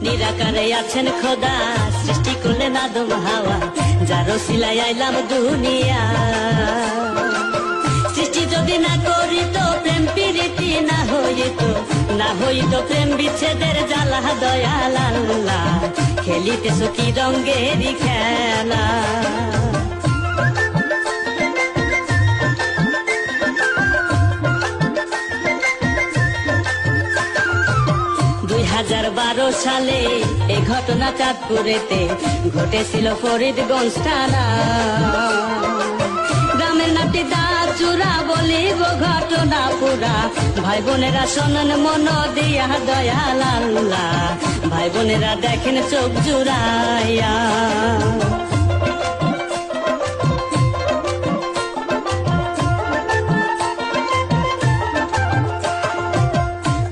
নিরাকারে আছেন খোদা, সৃষ্টি করলেন আদম হাওয়া, যার ওসিলায় আইলাম দুনিয়া। সৃষ্টি যদি না করিত প্রেম প্রীতি না হইত প্রেম বিচ্ছেদের জ্বালা, দয়াল আল্লাহ খেলিতেছ কি রঙ্গেরই খেলা। 2012 সালে এই ঘটনা চাঁদপুরেতে ঘটেছিল ফরিদগঞ্জ থানা। গ্রামের নাটি দাচুরা বলিব ঘটনা পুরা, ভাই বোনেরা শোনেন মন দিয়া, দয়াল আল্লাহ ভাই বোনেরা দেখেন চোখ জুড়াইয়া।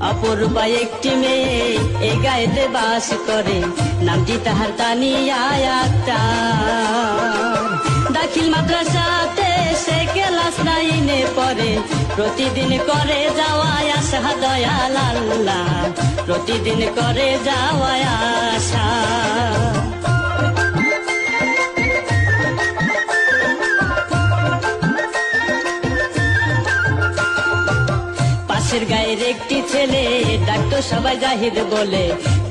অপরূপা একটি মেয়ে এই গায়েতে বাস করে, নামটি তাহার তানিয়া আক্তার। দাখিল মাদ্রাসাতে সে ক্লাস 9-এ পড়ে, প্রতিদিন করে যাওয়া আসা, দয়াল আল্লাহ প্রতিদিন করে যাওয়া আসা। পাশের গায়ের একটি ছেলে ডাক্তার সবাই জাহিদ বলে,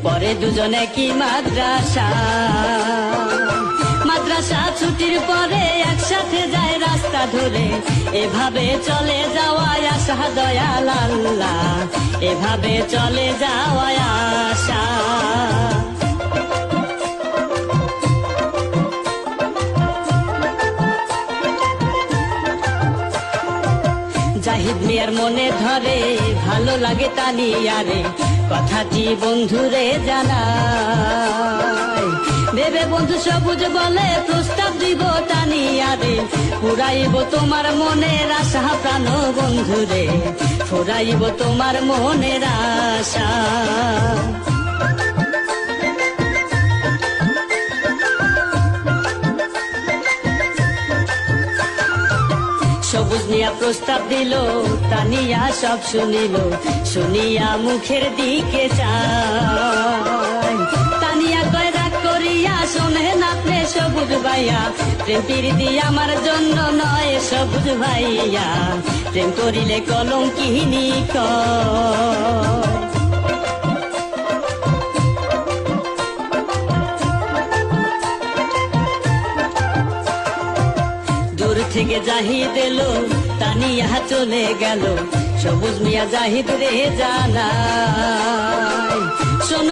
পরে দুজনে কি মাদ্রাসা। মাদ্রাসা ছুটির পরে একসাথে যায় রাস্তা ধরে, এভাবে চলে যাওয়া আসা, দয়াল আল্লাহ এভাবে চলে যাওয়া আসা। জাহিদ মিয়ার মনে ধরে, ভালো লাগে তানিয়ারে, কথাটি বন্ধুরে জানায়। ভেবে বন্ধু সবুজ বলে, প্রস্তাব দিব তানিয়ারে, ফুরাইব তোমার মনের আশা, প্রাণ বন্ধুরে ফুরাইব তোমার মনের আশা। সবুজ মিয়া প্রস্তাব দিল, তানিয়া সব শুনিল, শুনিয়া মুখের দিকে চায়। তানিয়া কয় রাগ করিয়া, শোনেন আপনি সবুজ ভাইয়া, প্রেম প্রীতি আমার জন্য নয় সবুজ ভাইয়া, প্রেম করিলে কলঙ্কিনী কয়। থেকে জাহিদ এলো, তানিয়া চলে গেল, সবুজ মিয়া জাহিদ রে জানায়।